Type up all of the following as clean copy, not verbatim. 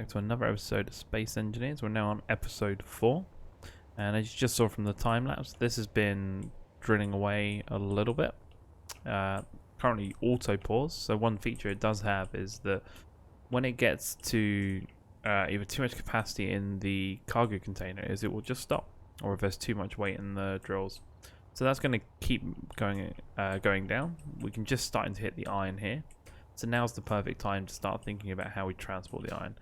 to another episode of Space Engineers. We're now on episode 4, and as you just saw from the time lapse, this has been drilling away a little bit. Currently auto pause, so one feature it does have is that when it gets to either too much capacity in the cargo container, is it will just stop, or if there's too much weight in the drills. So that's going to keep going down. We can just starting to hit the iron here. So now's the perfect time to start thinking about how we transport the iron.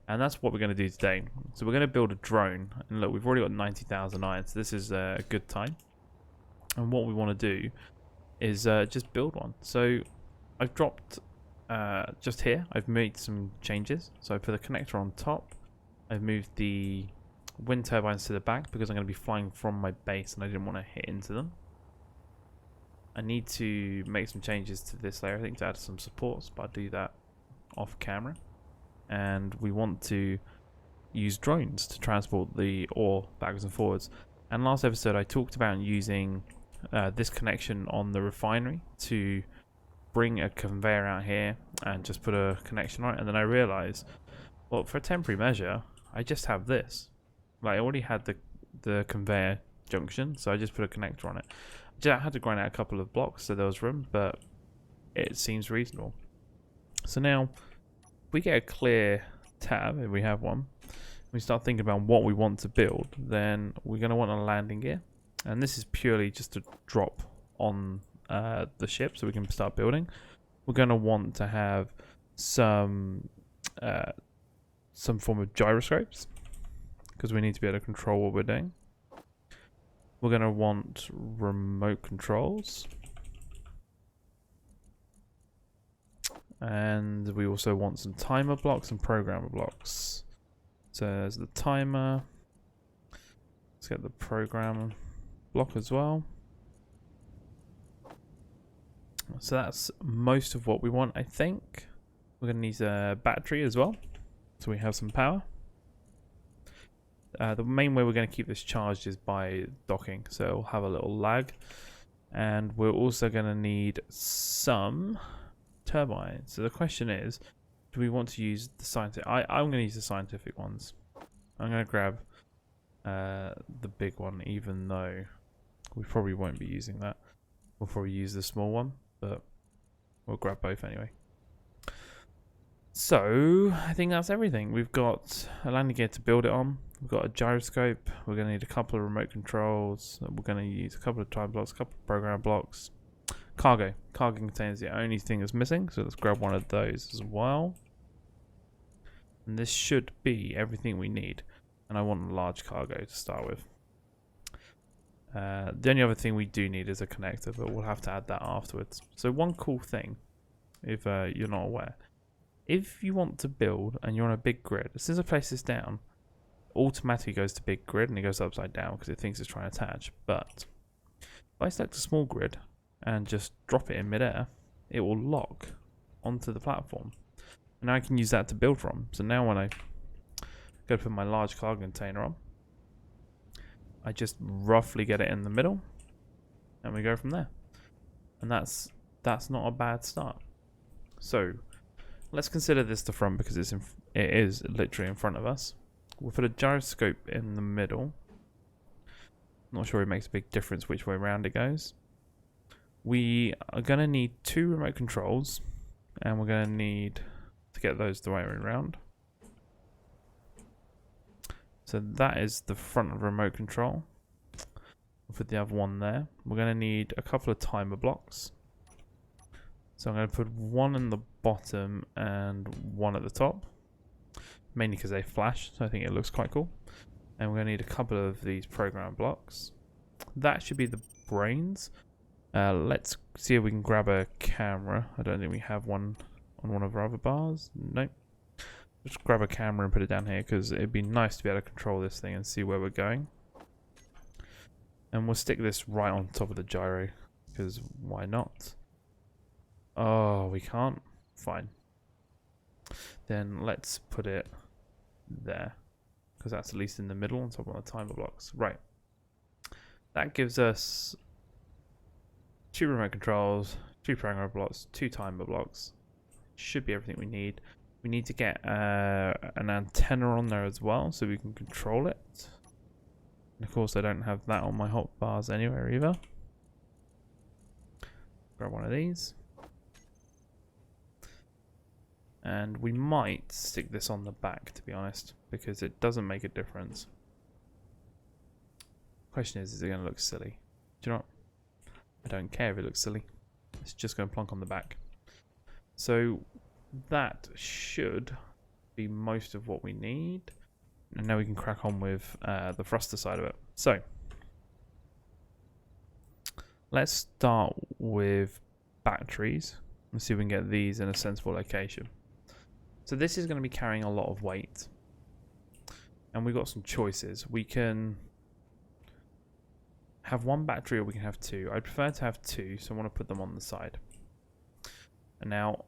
And that's what we're going to do today. So we're going to build a drone. And look, we've already got 90,000 iron, so this is a good time. And what we want to do is just build one. So I've dropped, just here, I've made some changes. So I put a connector on top. I've moved the wind turbines to the back because I'm going to be flying from my base and I didn't want to hit into them. I need to make some changes to this layer, I think, to add some supports, but I'll do that off camera. And we want to use drones to transport the ore backwards and forwards. And last episode I talked about using this connection on the refinery to bring a conveyor out here and just put a connection on it. And then I realized, well, for a temporary measure, I just have this. Like, I already had the conveyor junction, so I just put a connector on it. I had to grind out a couple of blocks so there was room, but it seems reasonable. So now, if we get a clear tab, if we have one, we start thinking about what we want to build, then we're going to want a landing gear. And this is purely just to drop on the ship so we can start building. We're going to want to have some form of gyroscopes, because we need to be able to control what we're doing. We're going to want remote controls. And we also want some timer blocks and programmer blocks. So there's the timer. Let's get the program block as well. So that's most of what we want, I think. We're going to need a battery as well, so we have some power. The main way we're going to keep this charged is by docking, so it'll have a little lag. And we're also going to need some turbines. So the question is, do we want to use the scientific? I'm going to use the scientific ones. I'm going to grab the big one, even though we probably won't be using that. We'll probably use the small one, but we'll grab both anyway. So I think that's everything. We've got a landing gear to build it on. We've got a gyroscope. We're going to need a couple of remote controls. We're going to use a couple of time blocks, a couple of program blocks. Cargo container is the only thing that's missing, so let's grab one of those as well. And this should be everything we need. And I want a large cargo to start with. The only other thing we do need is a connector, but we'll have to add that afterwards. So one cool thing, if you're not aware, if you want to build and you're on a big grid, as soon as I place this down, automatically goes to big grid and it goes upside down because it thinks it's trying to attach. But if I select a small grid and just drop it in midair, it will lock onto the platform. And now I can use that to build from. So now when I go to put my large cargo container on, I just roughly get it in the middle and we go from there. And that's not a bad start. So let's consider this the front because it is literally in front of us. We'll put a gyroscope in the middle. Not sure it makes a big difference which way around it goes. We are going to need 2 remote controls, and we're going to need to get those the right way around. So that is the front of remote control. We'll put the other one there. We're going to need a couple of timer blocks. So I'm going to put one in the bottom and one at the top. Mainly because they flash, so I think it looks quite cool. And we're going to need a couple of these program blocks. That should be the brains. Let's see if we can grab a camera. I don't think we have one on one of our other bars. Nope. Just grab a camera and put it down here because it'd be nice to be able to control this thing and see where we're going. And we'll stick this right on top of the gyro because why not? Oh, we can't? Fine. Then let's put it there because that's at least in the middle on top of the timer blocks. Right. That gives us 2 remote controls, 2 program blocks, 2 timer blocks. Should be everything we need. We need to get an antenna on there as well so we can control it. And of course I don't have that on my hotbars anywhere either. Grab one of these. And we might stick this on the back, to be honest, because it doesn't make a difference. Question is it going to look silly? Do you know what? I don't care if it looks silly. It's just going to plonk on the back. So that should be most of what we need. And now we can crack on with the thruster side of it. So let's start with batteries. Let's see if we can get these in a sensible location. So this is going to be carrying a lot of weight. And we've got some choices. We can have one battery or we can have two. I'd prefer to have two, so I want to put them on the side. And now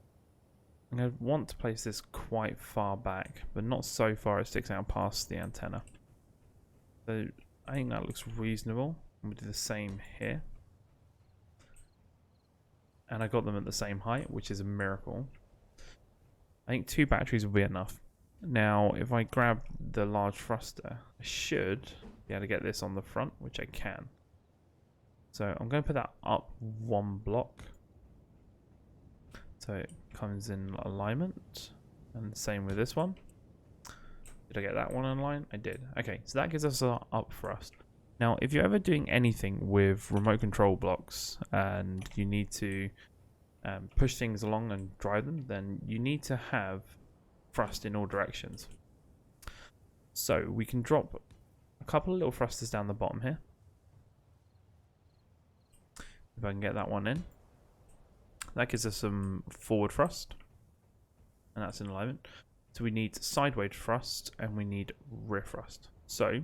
I'm going to want to place this quite far back, but not so far it sticks out past the antenna. So I think that looks reasonable. I'm going to do the same here. And I got them at the same height, which is a miracle. I think two batteries will be enough. Now, if I grab the large thruster, I should be able to get this on the front, which I can. So I'm going to put that up one block. So it comes in alignment. And the same with this one. Did I get that one in line? I did. Okay, so that gives us our up thrust. Now, if you're ever doing anything with remote control blocks and you need to push things along and drive them, then you need to have thrust in all directions. So we can drop a couple of little thrusters down the bottom here. If I can get that one in. That gives us some forward thrust. And that's in alignment. So we need sideways thrust and we need rear thrust. So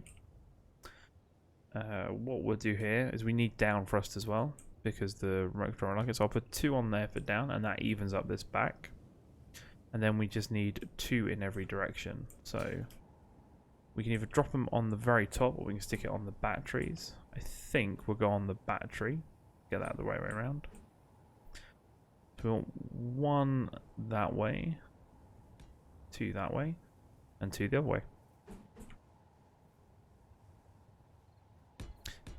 what we'll do here is we need down thrust as well, because the remote control like it. So I'll put two on there for down, and that evens up this back. And then we just need two in every direction. So we can either drop them on the very top, or we can stick it on the batteries. I think we'll go on the battery. Get that the right way around. So we want one that way, two that way, and two the other way.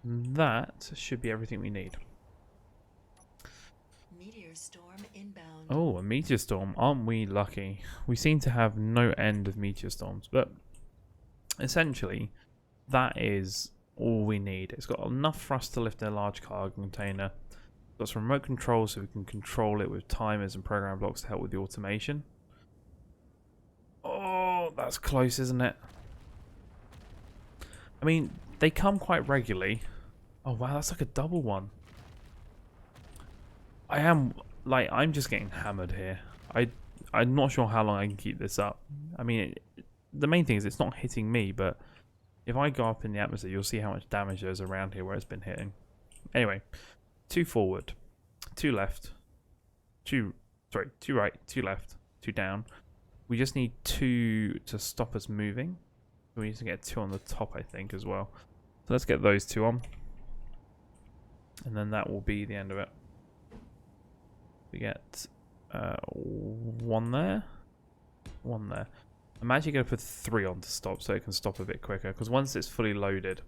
That should be everything we need. Meteor storm inbound. Oh, a meteor storm. Aren't we lucky? We seem to have no end of meteor storms, but essentially that is all we need. It's got enough for us to lift a large cargo container. It's got some remote control so we can control it with timers and program blocks to help with the automation. Oh, that's close, isn't it? I mean, they come quite regularly. Oh wow, that's like a double one. I'm just getting hammered here. I'm not sure how long I can keep this up. I mean, the main thing is it's not hitting me, but if I go up in the atmosphere, you'll see how much damage there is around here where it's been hitting. Anyway, two forward, two left, two right, two left, two down. We just need two to stop us moving. We need to get two on the top, I think, as well. So let's get those two on. And then that will be the end of it. We get one there, one there. I'm actually going to put three on to stop so it can stop a bit quicker, because once it's fully loaded,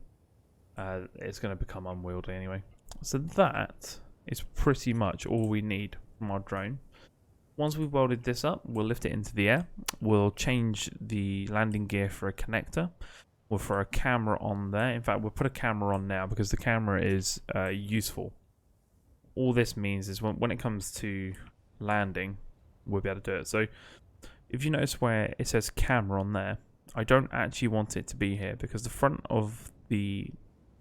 it's going to become unwieldy anyway. So that is pretty much all we need from our drone. Once we've welded this up, we'll lift it into the air. We'll change the landing gear for a connector. We'll throw a camera on there. In fact, we'll put a camera on now because the camera is useful. All this means is when it comes to landing, we'll be able to do it. So if you notice where it says camera on there, I don't actually want it to be here because the front of the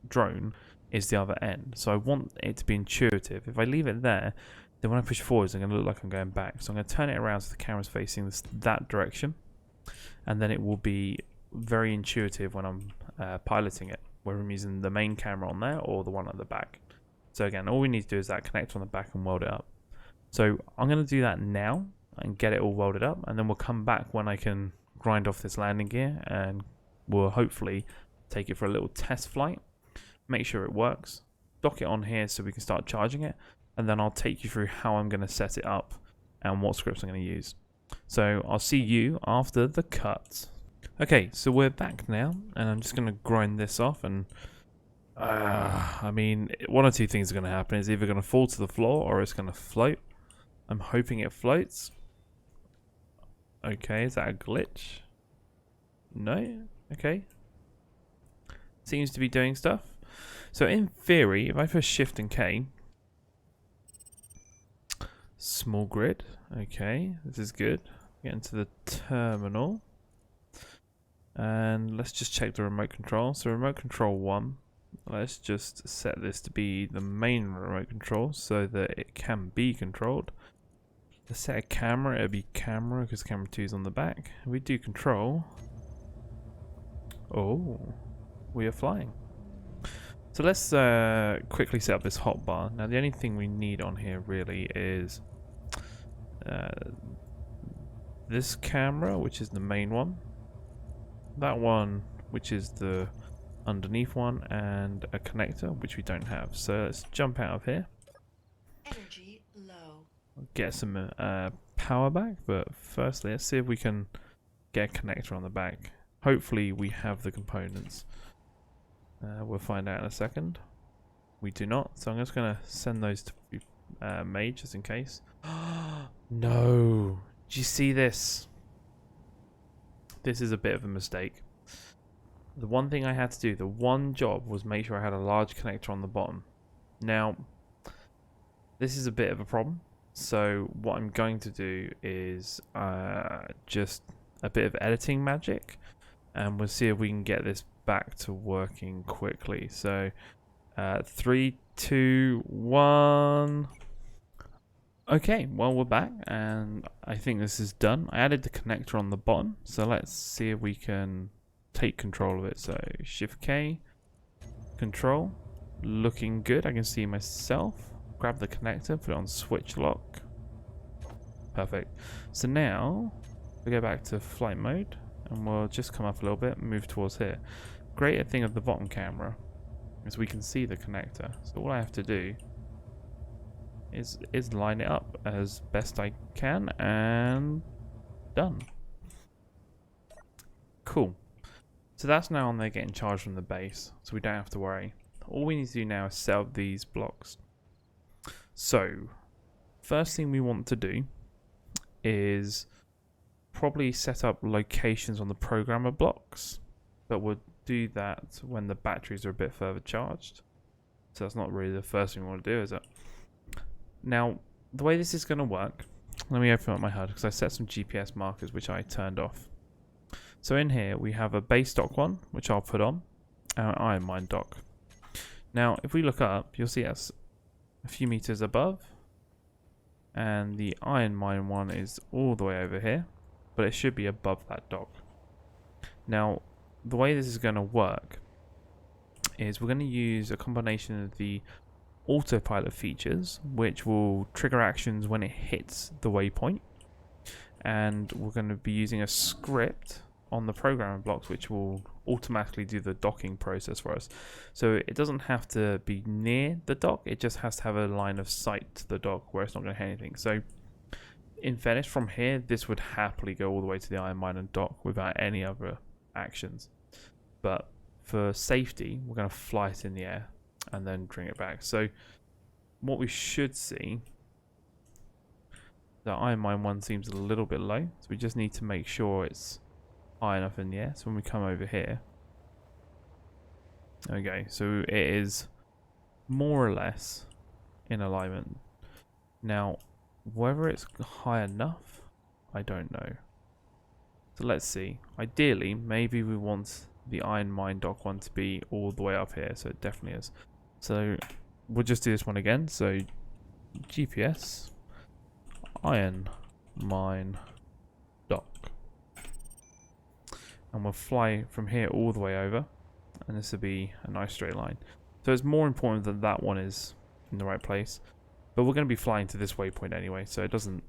drone is the other end. So I want it to be intuitive. If I leave it there, then when I push forwards, it's going to look like I'm going back. So I'm going to turn it around so the camera's facing that direction. And then it will be very intuitive when I'm piloting it, whether I'm using the main camera on there or the one at the back. So again, all we need to do is that connect on the back and weld it up. So I'm going to do that now and get it all welded up, and then we'll come back when I can grind off this landing gear, and we'll hopefully take it for a little test flight, make sure it works, dock it on here so we can start charging it, and then I'll take you through how I'm going to set it up and what scripts I'm going to use. So I'll see you after the cut. Okay, so we're back now, and I'm just going to grind this off, and I mean, one or two things are going to happen. It's either going to fall to the floor or it's going to float. I'm hoping it floats. Okay, is that a glitch? No? Okay. Seems to be doing stuff. So in theory, if I press Shift and K, small grid. Okay, this is good. Get into the terminal. And let's just check the remote control. So remote control 1. Let's just set this to be the main remote control so that it can be controlled. Let's set a camera. It'll be camera because camera 2 is on the back. If we do control. Oh, we are flying. So let's quickly set up this hotbar. Now the only thing we need on here really is this camera, which is the main one. That one, which is the underneath one, and a connector, which we don't have. So let's jump out of here. Energy low. Get some power back, but firstly, let's see if we can get a connector on the back. Hopefully, we have the components. We'll find out in a second. We do not, so I'm just going to send those to be made just in case. No! Do you see this? This is a bit of a mistake. The one thing I had to do, the one job, was make sure I had a large connector on the bottom. Now, this is a bit of a problem. So what I'm going to do is just a bit of editing magic, and we'll see if we can get this back to working quickly. So 3, 2, 1. Okay, well, we're back, and I think this is done. I added the connector on the bottom, so let's see if we can take control of it. So Shift K, control, looking good. I can see myself. Grab the connector, put it on switch lock. Perfect. So now we go back to flight mode, and we'll just come up a little bit, move towards here. Great thing of the bottom camera is we can see the connector. So all I have to do is line it up as best I can, and done. Cool. So that's now on there getting charged from the base, so we don't have to worry. All we need to do now is set up these blocks. So first thing we want to do is probably set up locations on the programmer blocks, but we'll do that when the batteries are a bit further charged. So that's not really the first thing we want to do, is it? Now, the way this is going to work, let me open up my HUD because I set some GPS markers which I turned off. So in here we have a base dock one, which I'll put on, our iron mine dock. Now, if we look up, you'll see us a few meters above, and the iron mine one is all the way over here, but it should be above that dock. Now, the way this is going to work is we're going to use a combination of the autopilot features, which will trigger actions when it hits the waypoint, and we're going to be using a script on the programmer blocks which will automatically do the docking process for us. So it doesn't have to be near the dock, it just has to have a line of sight to the dock where it's not going to hit anything. So in fairness, from here this would happily go all the way to the iron mine and dock without any other actions, but for safety we're going to fly it in the air and then bring it back. So what we should see, the iron mine one seems a little bit low, so we just need to make sure it's high enough in the air. So when we come over here, okay, so it is more or less in alignment. Now whether it's high enough, I don't know. So let's see. Ideally, maybe we want the iron mine dock one to be all the way up here, so it definitely is. So we'll just do this one again. So GPS iron mine dock, and we'll fly from here all the way over, and this will be a nice straight line. So it's more important that that one is in the right place, but we're going to be flying to this waypoint anyway, so it doesn't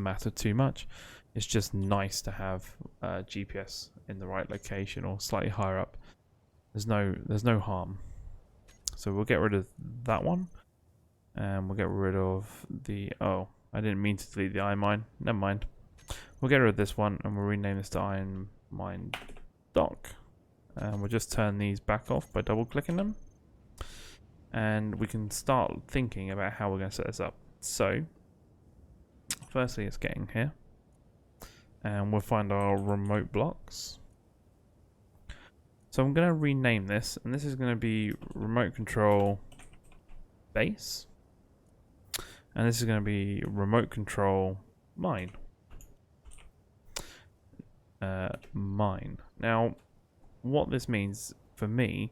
matter too much. It's just nice to have GPS in the right location or slightly higher up. There's no harm. So we'll get rid of that one, and we'll get rid of the, oh, I didn't mean to delete the iron mine. Never mind. We'll get rid of this one and we'll rename this to iron mine dock. And we'll just turn these back off by double clicking them. And we can start thinking about how we're going to set this up. So, firstly, let's get in here. And we'll find our remote blocks. So I'm going to rename this. And this is going to be remote control base. And this is going to be remote control mine. Mine. Now, what this means for me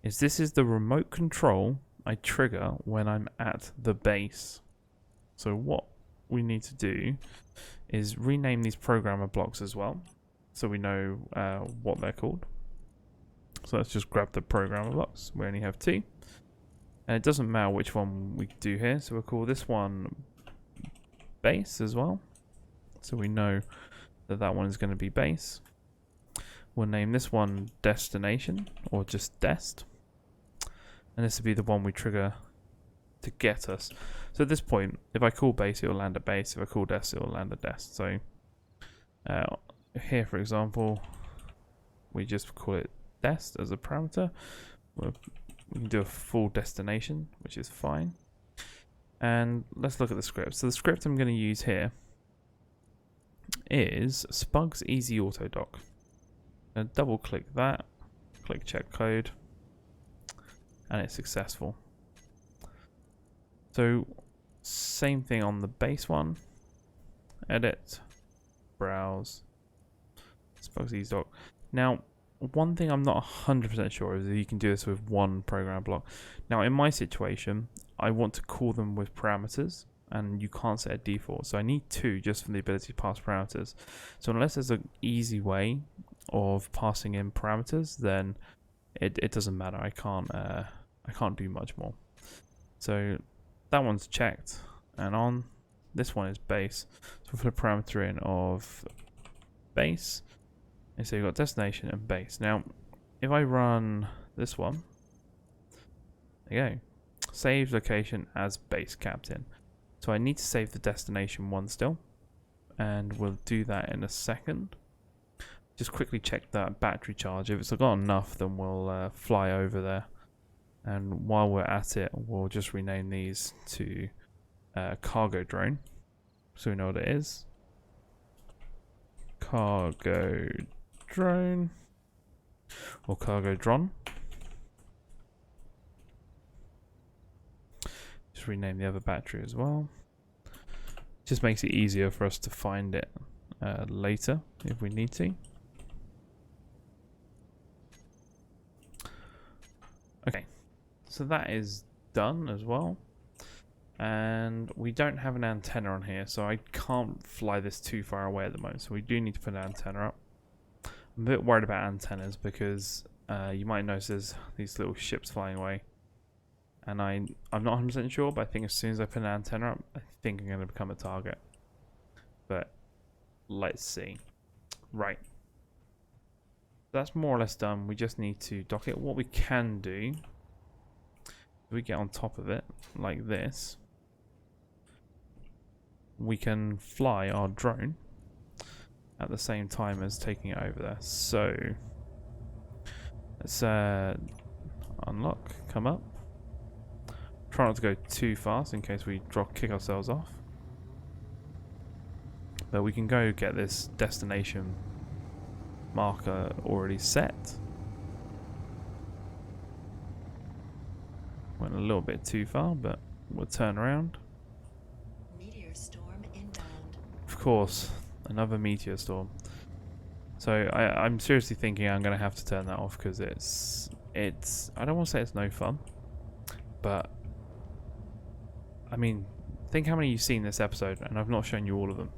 is this is the remote control I trigger when I'm at the base. So what we need to do is rename these programmer blocks as well, so we know what they're called. So let's just grab the programmer blocks. We only have 2. And it doesn't matter which one we do here, so we'll call this one base as well. So we know that that one is going to be base. We'll name this one destination, or just dest. And this will be the one we trigger to get us. So at this point, if I call base, it will land at base. If I call dest, it will land at dest. So here, for example, we just call it dest as a parameter. We can do a full destination, which is fine. And let's look at the script. So the script I'm going to use here is Spugs Easy Auto Dock. And double click that, click check code, and it's successful. So same thing on the base one. Edit, browse, Spugs Easy Dock. Now, one thing I'm not 100% sure is that you can do this with one program block. Now, in my situation, I want to call them with parameters, and you can't set a default. So I need 2 just for the ability to pass parameters. So unless there's an easy way of passing in parameters, then it doesn't matter. I can't do much more. So that one's checked and on. This one is base. So we'll put a parameter in of base. And so you've got destination and base. Now, if I run this one, there you go. Save location as base captain. So I need to save the destination one still. And we'll do that in a second. Just quickly check that battery charge. If it's got enough, then we'll fly over there. And while we're at it, we'll just rename these to cargo drone. So we know what it is. Cargo drone. Or cargo dron. Just rename the other battery as well. Just makes it easier for us to find it later if we need to. Okay, so that is done as well. And we don't have an antenna on here, so I can't fly this too far away at the moment. So we do need to put an antenna up. I'm a bit worried about antennas because you might notice there's these little ships flying away. And I'm not 100% sure, but I think as soon as I put an antenna up, I think I'm going to become a target. But let's see. Right. That's more or less done. We just need to dock it. What we can do, if we get on top of it like this, we can fly our drone at the same time as taking it over there. So let's unlock, come up. Try not to go too fast in case we kick ourselves off. But we can go get this destination marker already set. Went a little bit too far, but we'll turn around. Meteor storm inbound. Of course, another meteor storm. So I'm seriously thinking I'm going to have to turn that off because it's I don't want to say it's no fun, but I mean, think how many you've seen this episode and I've not shown you all of them.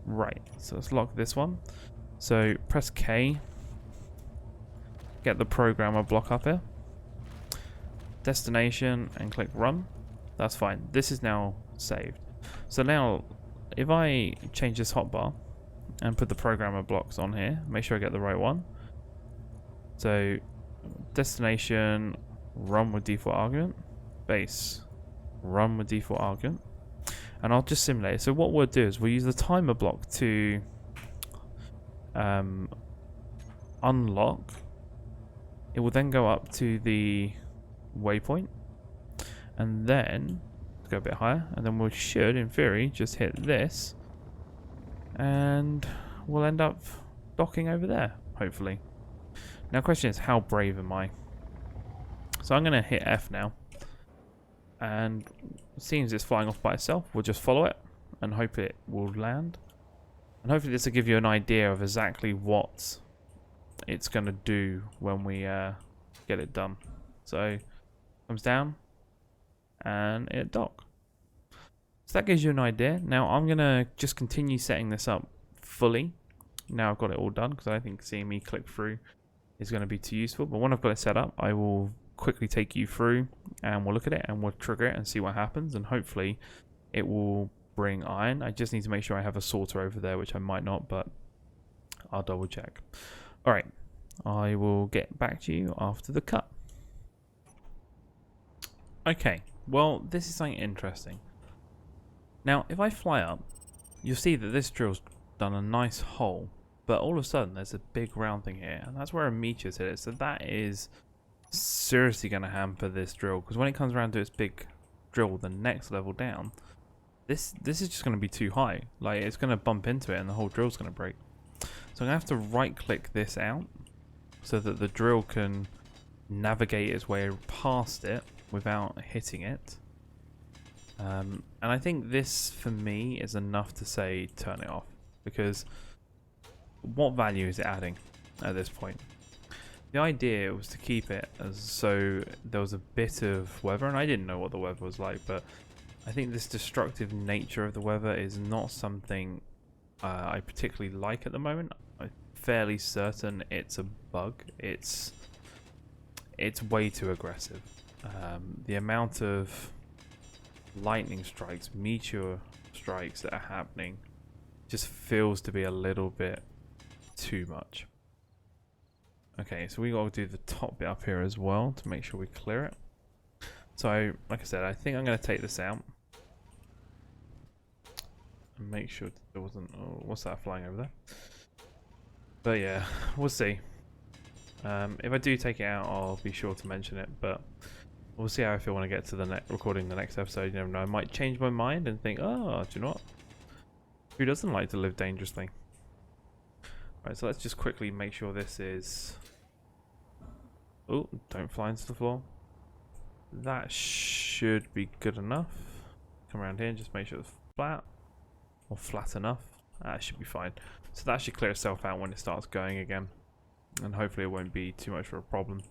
Right, so let's lock this one. So press K, get the programmer block up here, destination, and click run. That's fine. This is now saved. So now if I change this hotbar and put the programmer blocks on here, make sure I get the right one. So destination, run with default argument, base, run with default argument. and I'll just simulate it. So what we'll do is we'll use the timer block to unlock. It will then go up to the waypoint, and then go a bit higher, and then we should, in theory, just hit this, and we'll end up docking over there, hopefully. Now, the question is, how brave am I? So I'm going to hit F now, and it seems it's flying off by itself. We'll just follow it and hope it will land, and hopefully this will give you an idea of exactly what it's going to do when we get it done. So it comes down and it dock. So that gives you an idea. Now I'm going to just continue setting this up fully. Now I've got it all done, because I don't think seeing me click through is going to be too useful. But when I've got it set up, I will quickly take you through and we'll look at it and we'll trigger it and see what happens, and hopefully it will bring iron. I just need to make sure I have a sorter over there, which I might not, but I'll double check. Alright, I will get back to you after the cut. Okay, well, this is something interesting. Now, if I fly up, you'll see that this drill's done a nice hole, but all of a sudden there's a big round thing here, and that's where a meteor's hit it. So that is seriously going to hamper this drill, because when it comes around to its big drill the next level down, this is just going to be too high. Like, it's going to bump into it and the whole drill's going to break. So I'm going to have to right click this out so that the drill can navigate its way past it without hitting it. And I think this, for me, is enough to say turn it off, because what value is it adding at this point? The idea was to keep it as so there was a bit of weather, and I didn't know what the weather was like, but I think this destructive nature of the weather is not something I particularly like at the moment. I'm fairly certain it's a bug. It's way too aggressive. The amount of lightning strikes, meteor strikes that are happening just feels to be a little bit too much. Okay, so we got to do the top bit up here as well to make sure we clear it. So, like I said, I think I'm going to take this out and make sure there wasn't. Oh, what's that flying over there? But yeah, we'll see. If I do take it out, I'll be sure to mention it. But we'll see how I feel when I get to the recording the next episode. You never know. I might change my mind and think, oh, do you know what? Who doesn't like to live dangerously? Right, so let's just quickly make sure this is... Oh, don't fly into the floor. That should be good enough. Come around here and just make sure it's flat. Or flat enough. That should be fine. So that should clear itself out when it starts going again. And hopefully it won't be too much of a problem.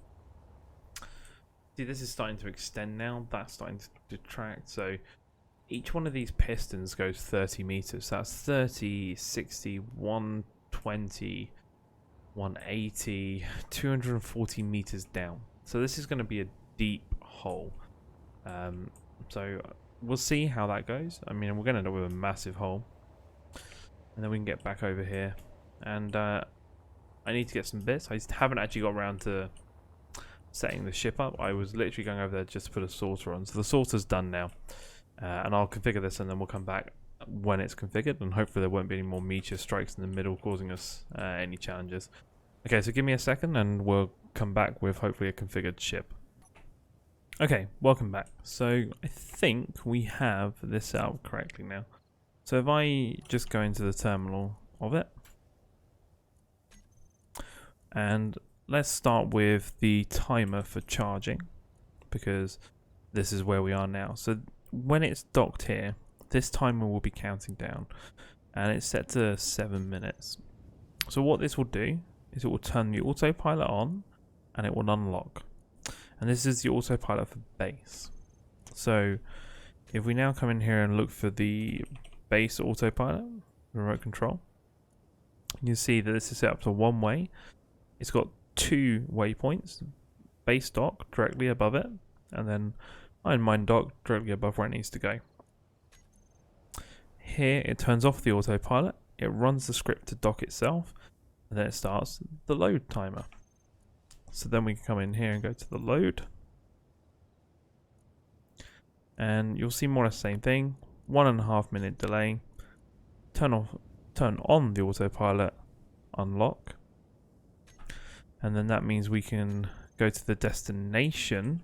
See, this is starting to extend now. That's starting to detract. So each one of these pistons goes 30 meters. So that's 30, 60, 120, 180, 240 meters down. So this is going to be a deep hole. So we'll see how that goes. I mean, we're going to end up with a massive hole. And then we can get back over here. And I need to get some bits. I just haven't actually got around to setting the ship up. I was literally going over there just to put a sorter on. So the sorter's done now. And I'll configure this and then we'll come back when it's configured. And hopefully there won't be any more meteor strikes in the middle causing us any challenges. Okay, so give me a second and we'll come back with hopefully a configured ship. Okay, welcome back. So I think we have this set up correctly now. So if I just go into the terminal of it. And let's start with the timer for charging, because this is where we are now. So when it's docked here, this timer will be counting down and it's set to 7 minutes. So what this will do is it will turn the autopilot on and it will unlock. And this is the autopilot for base. So if we now come in here and look for the base autopilot remote control, you see that this is set up to one way. It's got 2 waypoints, base dock directly above it, and then iron mine dock directly above where it needs to go. Here it turns off the autopilot, it runs the script to dock itself, and then it starts the load timer. So then we can come in here and go to the load. And you'll see more or less the same thing. 1.5 minute delay. Turn on the autopilot, unlock, and then that means we can go to the destination.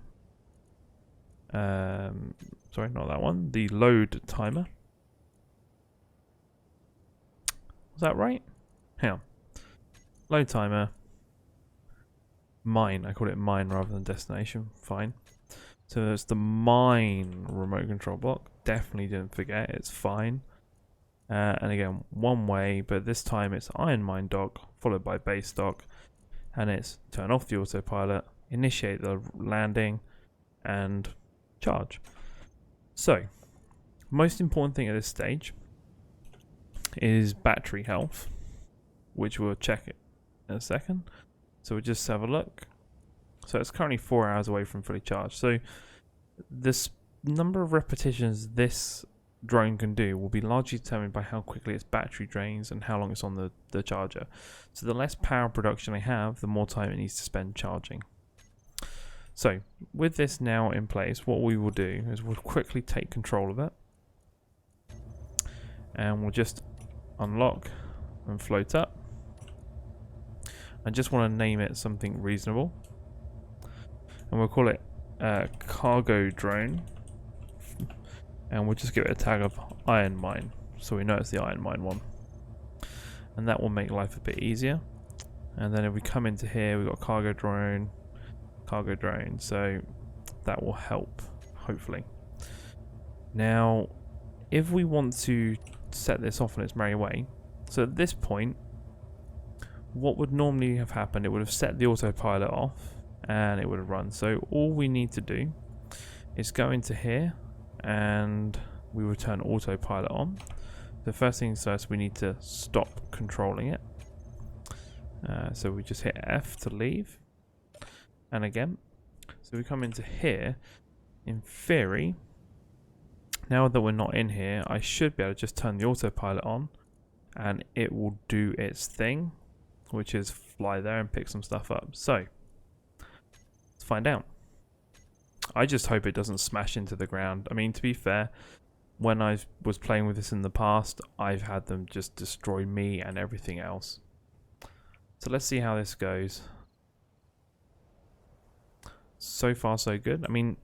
Sorry, not that one. The load timer. Was that right? Hang on. Load timer. Mine. I called it mine rather than destination. Fine. So it's the mine remote control block. Definitely didn't forget. It's fine. And again, one way, but this time it's iron mine dock followed by base dock, and it's turn off the autopilot, initiate the landing, and charge. So, most important thing at this stage is battery health, which we'll check it in a second. So we'll just have a look. So it's currently 4 hours away from fully charged. So this number of repetitions this drone can do will be largely determined by how quickly its battery drains and how long it's on the charger. So the less power production I have, the more time it needs to spend charging. So with this now in place, what we will do is we'll quickly take control of it, and we'll just unlock and float up. I just want to name it something reasonable, and we'll call it cargo drone, and we'll just give it a tag of iron mine, so we know it's the iron mine one, and that will make life a bit easier. And then if we come into here, we've got cargo drone, so that will help, hopefully. Now, if we want to set this off on its merry way, so at this point, what would normally have happened, it would have set the autopilot off and it would have run. So all we need to do is go into here and we will turn autopilot on. The first things first, we need to stop controlling it. So we just hit F to leave. And again, so we come into here. In theory, now that we're not in here, I should be able to just turn the autopilot on and it will do its thing, which is fly there and pick some stuff up. So let's find out. I just hope it doesn't smash into the ground. I mean, to be fair, when I was playing with this in the past, I've had them just destroy me and everything else. So let's see how this goes. So far so good. I mean,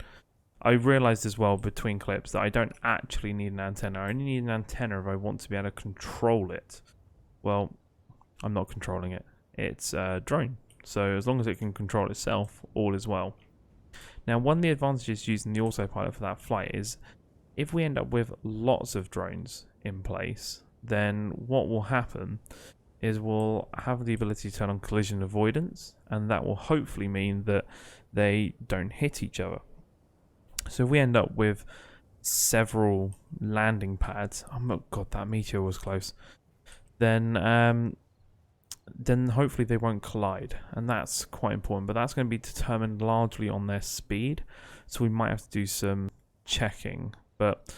I realised as well between clips that I don't actually need an antenna. I only need an antenna if I want to be able to control it. Well, I'm not controlling it. It's a drone. So as long as it can control itself, all is well. Now, one of the advantages using the autopilot for that flight is if we end up with lots of drones in place, then what will happen is we'll have the ability to turn on collision avoidance, and that will hopefully mean that they don't hit each other. So if we end up with several landing pads, oh my god, that meteor was close, then hopefully they won't collide, and that's quite important. But that's going to be determined largely on their speed, so we might have to do some checking. But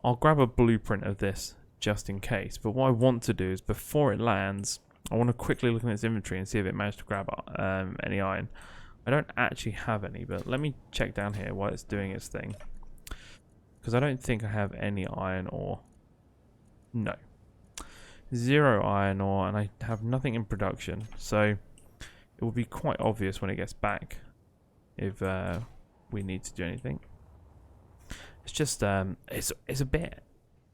I'll grab a blueprint of this just in case. But what I want to do is before it lands, I want to quickly look at its inventory and see if it managed to grab any iron. I don't actually have any, but let me check down here while it's doing its thing, because I don't think I have any iron ore. No. 0 iron ore, and I have nothing in production, so it will be quite obvious when it gets back if we need to do anything. It's just it's a bit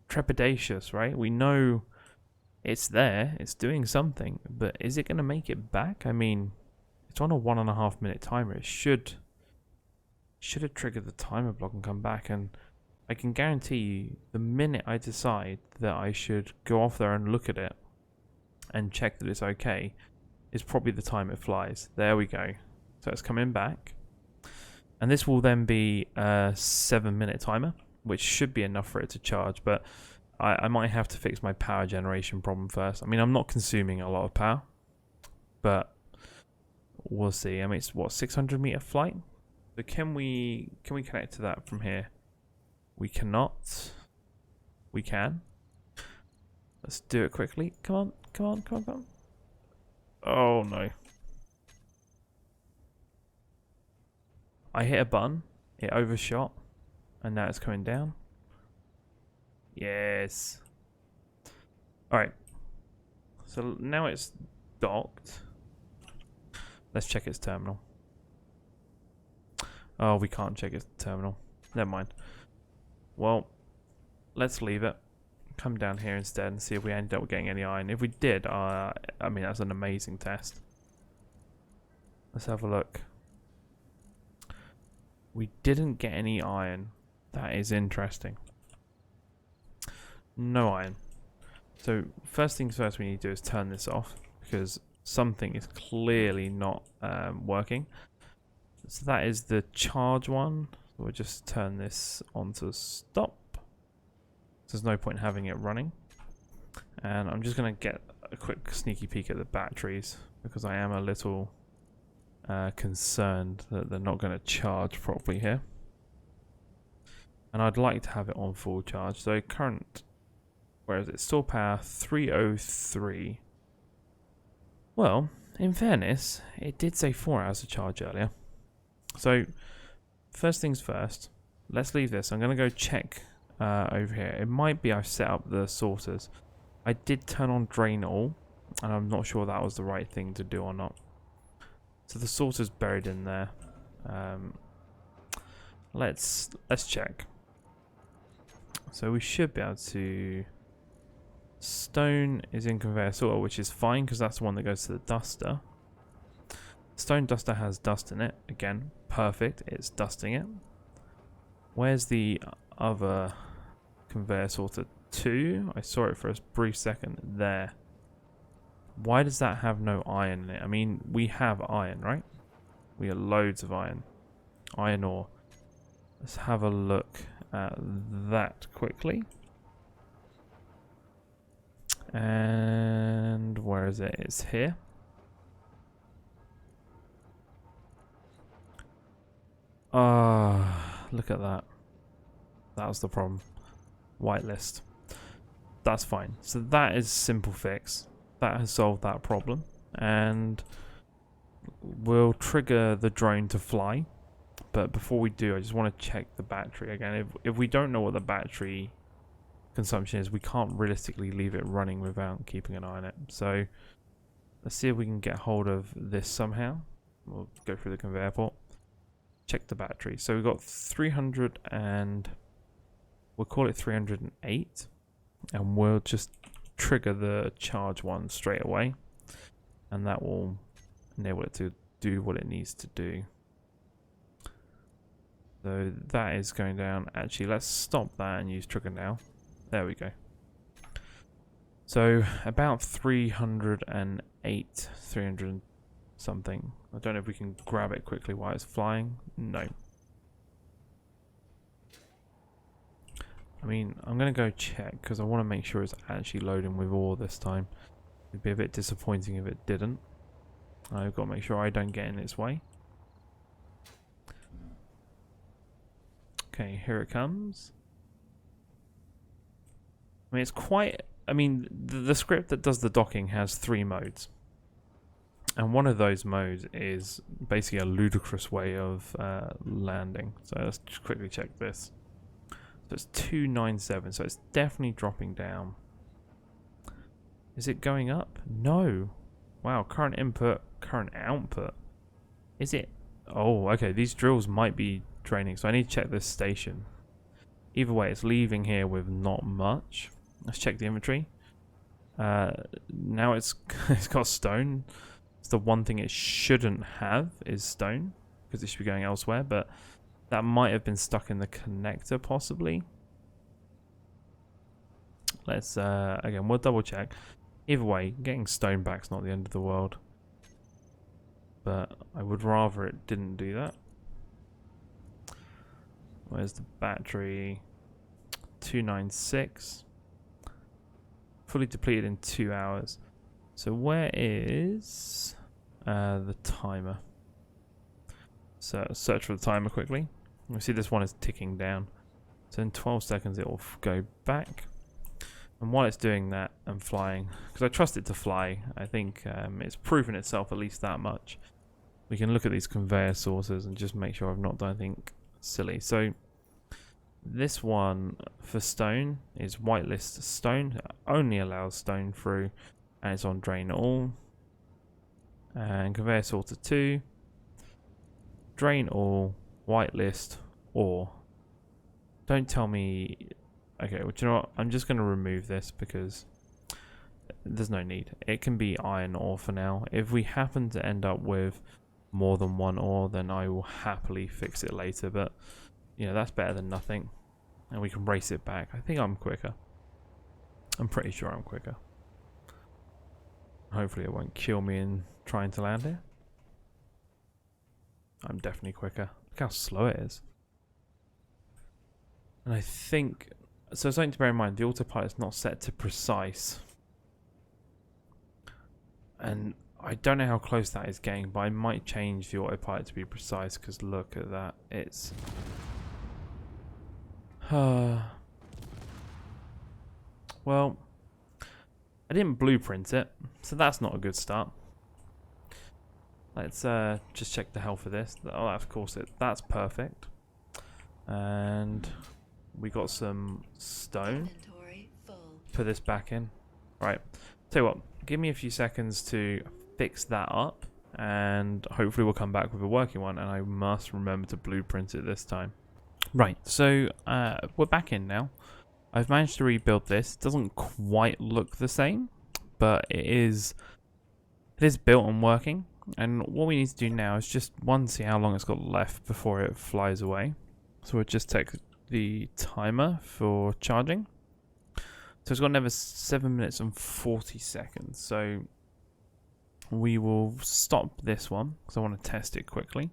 trepidatious, right? We know it's there, it's doing something, but is it going to make it back? I mean, it's on a 1.5 minute timer. It should have triggered the timer block and come back, and I can guarantee you the minute I decide that I should go off there and look at it and check that it's okay is probably the time it flies. There we go. So it's coming back. And this will then be a 7-minute timer, which should be enough for it to charge, but I might have to fix my power generation problem first. I mean, I'm not consuming a lot of power, but we'll see. I mean, it's what, 600 meter flight? So can we connect to that from here? We cannot. We can. Let's do it quickly. Come on, come on, come on, come on. Oh no. I hit a button, it overshot, and now it's coming down. Yes. Alright. So now it's docked. Let's check its terminal. Oh, we can't check its terminal. Never mind. Well, let's leave it. Come down here instead and see if we ended up getting any iron. If we did, I mean, that's an amazing test. Let's have a look. We didn't get any iron. That is interesting. No iron. So first things first we need to do is turn this off because something is clearly not working. So that is the charge one. So we'll just turn this on to stop. There's no point having it running. And I'm just going to get a quick sneaky peek at the batteries because I am a little concerned that they're not going to charge properly here. And I'd like to have it on full charge. So current, where is it? Store power 303. Well, in fairness, it did say 4 hours of charge earlier. So first things first, let's leave this. I'm going to go check over here. It might be I've set up the sorters. I did turn on drain all, and I'm not sure that was the right thing to do or not. So the sorter's buried in there. Let's check. So we should be able to. Stone is in conveyor sorter, which is fine because that's the one that goes to the duster. Stone duster has dust in it. Again, perfect. It's dusting it. Where's the other conveyor sorter? 2. I saw it for a brief second there. Why does that have no iron in it? I mean, we have iron, right? We have loads of iron. Iron ore. Let's have a look at that quickly. And where is it? It's here. Look at that. That was the problem. Whitelist. That's fine. So that is simple fix. That has solved that problem. And we'll trigger the drone to fly. But before we do, I just want to check the battery again. If we don't know what the battery consumption is, we can't realistically leave it running without keeping an eye on it. So let's see if we can get hold of this somehow. We'll go through the conveyor port. Check the battery. So we've got 300 and we'll call it 308, and we'll just trigger the charge one straight away, and that will enable it to do what it needs to do. So that is going down. Actually, let's stop that and use trigger now. There we go. So about 308, 300 something. I don't know if we can grab it quickly while it's flying. No. I mean, I'm going to go check because I want to make sure it's actually loading with ore this time. It'd be a bit disappointing if it didn't. I've got to make sure I don't get in its way. Okay, here it comes. I mean, it's quite... I mean, the script that does the docking has 3 modes. And one of those modes is basically a ludicrous way of landing. So let's just quickly check this. So it's 297, so it's definitely dropping down. Is it going up? No. Wow, current input, current output. Is it? Oh, okay, these drills might be draining, so I need to check this station. Either way, it's leaving here with not much. Let's check the inventory. Now it's got stone. It's the one thing it shouldn't have is stone, because it should be going elsewhere, but that might have been stuck in the connector possibly. Let's again, we'll double check. Either way, getting stone back's not the end of the world, but I would rather it didn't do that. Where's the battery? 296. Fully depleted in 2 hours. So where is the timer? So search for the timer quickly. We see this one is ticking down. So in 12 seconds it will go back. And while it's doing that and flying, because I trust it to fly, I think it's proven itself at least that much. We can look at these conveyor sources and just make sure I've not done anything silly. So This one for stone is whitelist stone. It only allows stone through, and it's on drain all. And conveyor sorter 2, drain all, whitelist, ore. Don't tell me. Okay, well, do you know what? I'm just going to remove this because there's no need. It can be iron ore for now. If we happen to end up with more than one ore, then I will happily fix it later. But, you know, that's better than nothing. And we can race it back. I think I'm quicker. I'm pretty sure I'm quicker. Hopefully it won't kill me in trying to land here. I'm definitely quicker. Look how slow it is. And I think... So something to bear in mind, the autopilot's not set to precise. And I don't know how close that is getting, but I might change the autopilot to be precise, because look at that. It's... well, I didn't blueprint it, so that's not a good start. Let's just check the health of this. Oh, of course, that's perfect. And we got some stone. Inventory full. Put this back in. Right. Tell you what, give me a few seconds to fix that up, and hopefully we'll come back with a working one, and I must remember to blueprint it this time. Right, so we're back in now. I've managed to rebuild this. It doesn't quite look the same, but it is built and working. And what we need to do now is just, one, see how long it's got left before it flies away. So we'll just take the timer for charging. So it's got another 7 minutes and 40 seconds. So we will stop this one because I want to test it quickly.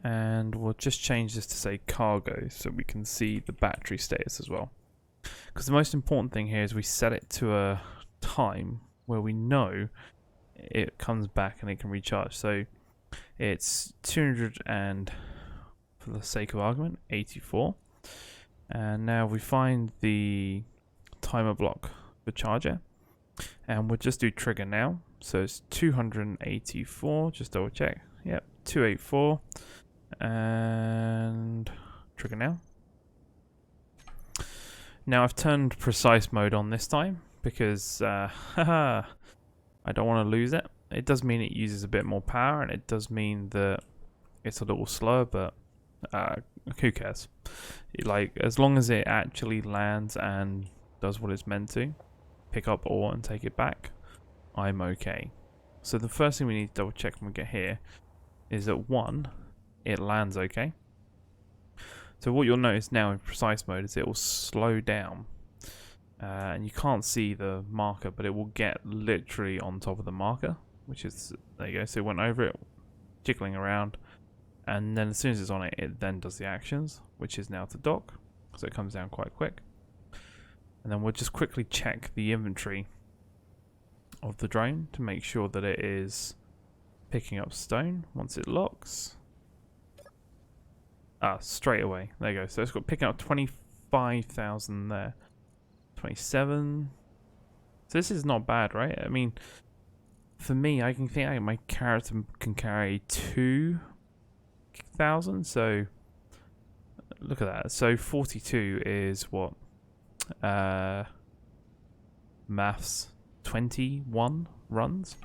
And we'll just change this to say cargo so we can see the battery status as well. Because the most important thing here is we set it to a time where we know it comes back and it can recharge. So it's 200 and, for the sake of argument, 84. And now we find the timer block for charger, and we'll just do trigger now. So it's 284, just double check. Yep, 284. And trigger now. Now I've turned precise mode on this time because I don't want to lose it. It does mean it uses a bit more power, and it does mean that it's a little slower, but who cares? Like, as long as it actually lands and does what it's meant to, pick up ore and take it back, I'm okay. So the first thing we need to double check when we get here is that, one, it lands okay. So what you'll notice now in precise mode is it will slow down, and you can't see the marker, but it will get literally on top of the marker, which is, there you go. So it went over it, jiggling around, and then as soon as it's on it, it then does the actions, which is now to dock. So it comes down quite quick. And then we'll just quickly check the inventory of the drone to make sure that it is picking up stone once it locks. Straight away. There you go. So it's got picking up 25,000 there. 27. So this is not bad, right? I mean, for me, I can think my character can carry 2,000. So look at that. So 42 is what? Maths 21 runs.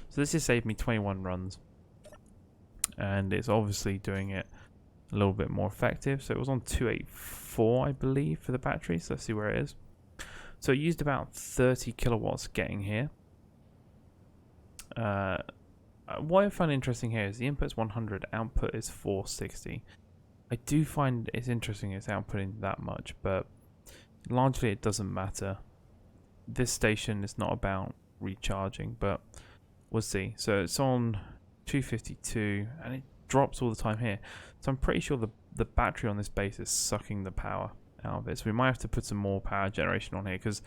So this has saved me 21 runs. And it's obviously doing it a little bit more effective. So it was on 284, I believe, for the battery. So let's see where it is. So it used about 30 kilowatts getting here. What I find interesting here is the input's 100, output is 460. I do find it's interesting it's outputting that much, but largely it doesn't matter. This station is not about recharging, but we'll see. So it's on 252, and it drops all the time here. So I'm pretty sure the battery on this base is sucking the power out of it. So we might have to put some more power generation on here, because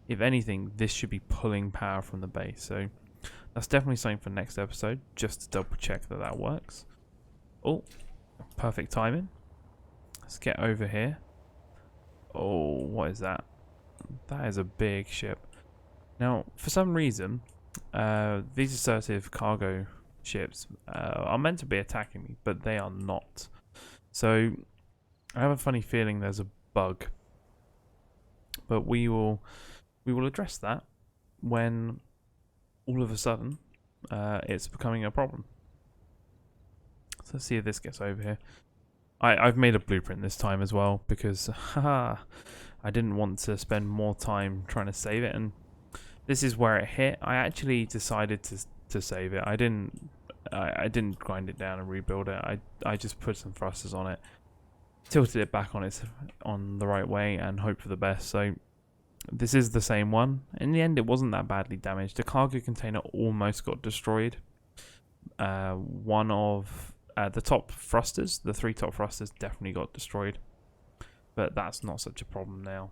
if anything, this should be pulling power from the base. So that's definitely something for next episode, just to double check that that works. Oh, perfect timing. Let's get over here. Oh, what is that? That is a big ship. Now, for some reason, these assertive cargo ships are meant to be attacking me, but they are not. So I have a funny feeling there's a bug, but we will address that when all of a sudden it's becoming a problem. So let's see if this gets over here. I've made a blueprint this time as well because I didn't want to spend more time trying to save it, and this is where it hit. I actually decided to save it. I didn't grind it down and rebuild it. I just put some thrusters on it, tilted it back on the right way, and hoped for the best. So this is the same one. In the end, it wasn't that badly damaged. The cargo container almost got destroyed. One of the top thrusters, the 3 top thrusters, definitely got destroyed, but that's not such a problem now.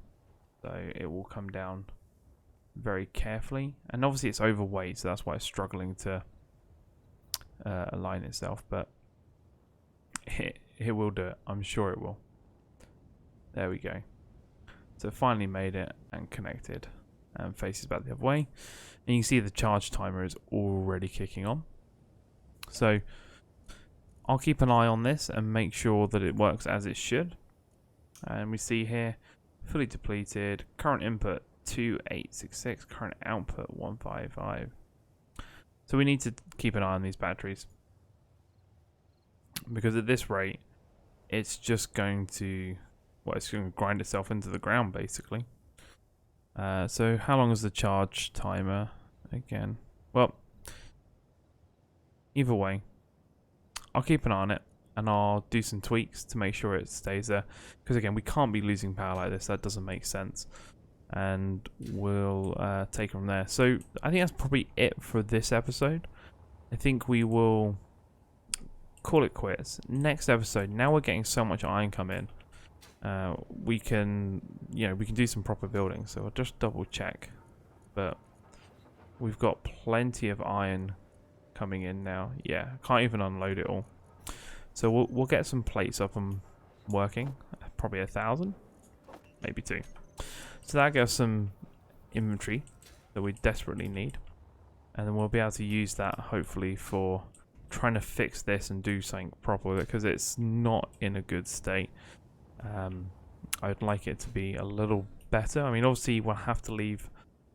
So it will come down very carefully, and obviously it's overweight, so that's why it's struggling to align itself, but it will do it. I'm sure it will. There we go. So it finally made it and connected and faces back the other way, and you can see the charge timer is already kicking on. So I'll keep an eye on this and make sure that it works as it should. And we see here, fully depleted, current input 2866, current output 155. So we need to keep an eye on these batteries, because at this rate it's just going to, well, it's going to grind itself into the ground basically. So how long is the charge timer again? Well, either way, I'll keep an eye on it, and I'll do some tweaks to make sure it stays there, because again, we can't be losing power like this. That doesn't make sense, and we'll take it from there. So I think that's probably it for this episode. I think we will call it quits. Next episode, now we're getting so much iron come in, we can do some proper building. So I'll just double check, but we've got plenty of iron coming in now. Yeah, can't even unload it all. So we'll get some plates up and working. Probably 1,000, maybe 2. So that gives some inventory that we desperately need, and then we'll be able to use that hopefully for trying to fix this and do something proper with it, because it's not in a good state. I'd like it to be a little better. I mean, obviously we'll have to leave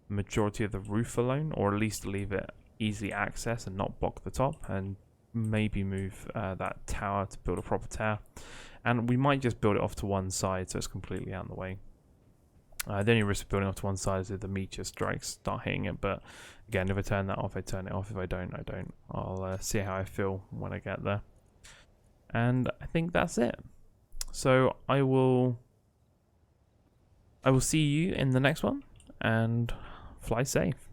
the majority of the roof alone, or at least leave it easily access and not block the top, and maybe move that tower to build a proper tower, and we might just build it off to one side so it's completely out of the way. The only risk of building off to one side is if the meteor strikes start hitting it, but again, if I turn that off, I turn it off. If I don't, I don't. I'll see how I feel when I get there, and I think that's it. So I will see you in the next one, and fly safe.